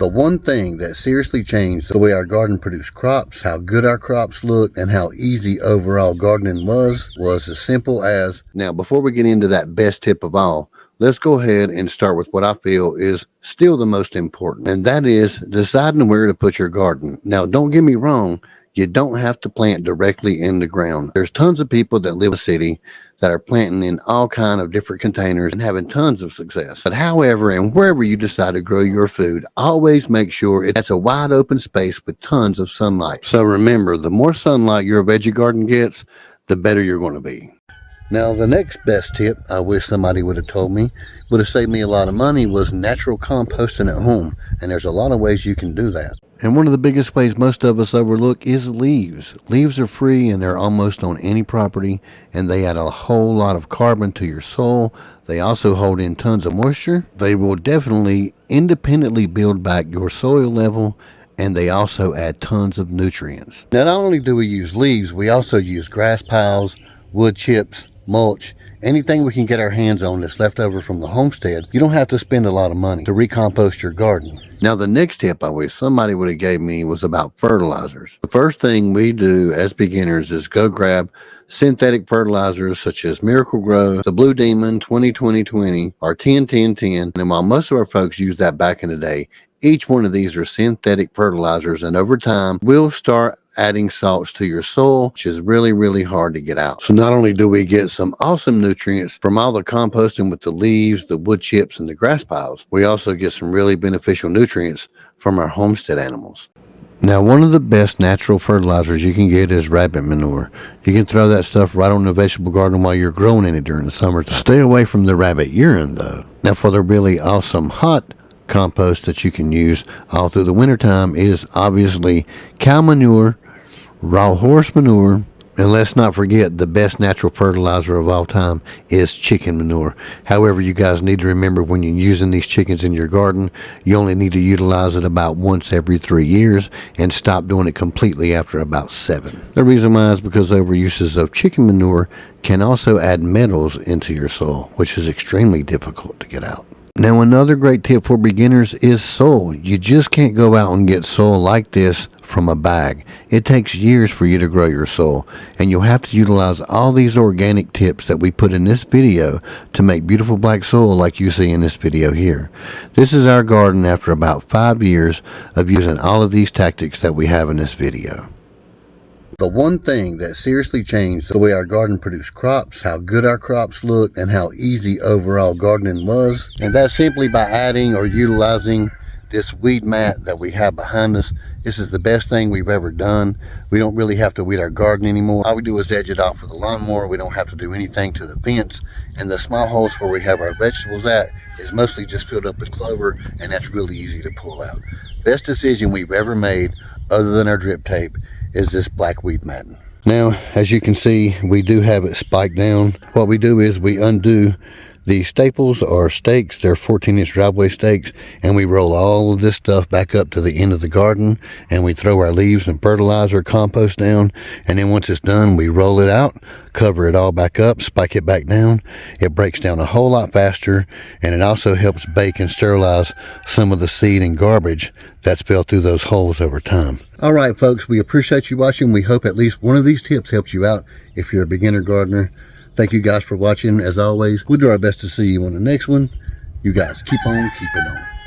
The one thing that seriously changed the way our garden produced crops, how good our crops looked, and how easy overall gardening was as simple as... Now, before we get into that best tip of all, let's go ahead and start with what I feel is still the most important, and that is deciding where to put your garden. Now, don't get me wrong, you don't have to plant directly in the ground. There's tons of people that live in the city that are planting in all kind of different containers and having tons of success. But however, and wherever you decide to grow your food, always make sure it's a wide open space with tons of sunlight. So remember, the more sunlight your veggie garden gets, the better you're going to be. Now, the next best tip I wish somebody would have told me, would have saved me a lot of money, was natural composting at home. And there's a lot of ways you can do that. And one of the biggest ways most of us overlook is leaves. Leaves are free and they're almost on any property, and they add a whole lot of carbon to your soil. They also hold in tons of moisture. They will definitely independently build back your soil level, and they also add tons of nutrients. Now, not only do we use leaves, we also use grass piles, wood chips, mulch, anything we can get our hands on that's left over from the homestead. You don't have to spend a lot of money to recompost your garden. Now, the next tip I wish somebody would have gave me was about fertilizers. The first thing we do as beginners is go grab synthetic fertilizers such as Miracle Grow, the Blue Demon 20-20-20, or 10-10-10. And while most of our folks used that back in the day, each one of these are synthetic fertilizers, and over time we'll start adding salts to your soil, which is really, really hard to get out. So not only do we get some awesome nutrients from all the composting with the leaves, the wood chips, and the grass piles, we also get some really beneficial nutrients from our homestead animals. Now, one of the best natural fertilizers you can get is rabbit manure. You can throw that stuff right on the vegetable garden while you're growing in it during the summertime. Stay away from the rabbit urine, though. Now, for the really awesome hot compost that you can use all through the wintertime is obviously cow manure, raw horse manure, and let's not forget the best natural fertilizer of all time is chicken manure. However, you guys need to remember, when you're using these chickens in your garden, you only need to utilize it about once every 3 years and stop doing it completely after about 7. The reason why is because overuses of chicken manure can also add metals into your soil, which is extremely difficult to get out. Now, another great tip for beginners is soil. You just can't go out and get soil like this from a bag. It takes years for you to grow your soil, and you'll have to utilize all these organic tips that we put in this video to make beautiful black soil like you see in this video here. This is our garden after about 5 years of using all of these tactics that we have in this video. The one thing that seriously changed the way our garden produced crops, how good our crops looked, and how easy overall gardening was, and that's simply by adding or utilizing this weed mat that we have behind us. This is the best thing we've ever done. We don't really have to weed our garden anymore. All we do is edge it off with a lawnmower. We don't have to do anything to the fence, and the small holes where we have our vegetables at is mostly just filled up with clover, and that's really easy to pull out. Best decision we've ever made, other than our drip tape, is this black weed matting. Now, as you can see, we do have it spiked down. What we do is we undo the staples or stakes. They're 14-inch driveway stakes, and we roll all of this stuff back up to the end of the garden, and we throw our leaves and fertilizer, compost down, and then once it's done, we roll it out, cover it all back up, spike it back down. It breaks down a whole lot faster, and it also helps bake and sterilize some of the seed and garbage that's fell through those holes over time. All right, folks, we appreciate you watching. We hope at least one of these tips helps you out if you're a beginner gardener. Thank you guys for watching. As always, we'll do our best to see you on the next one. You guys keep on keeping on.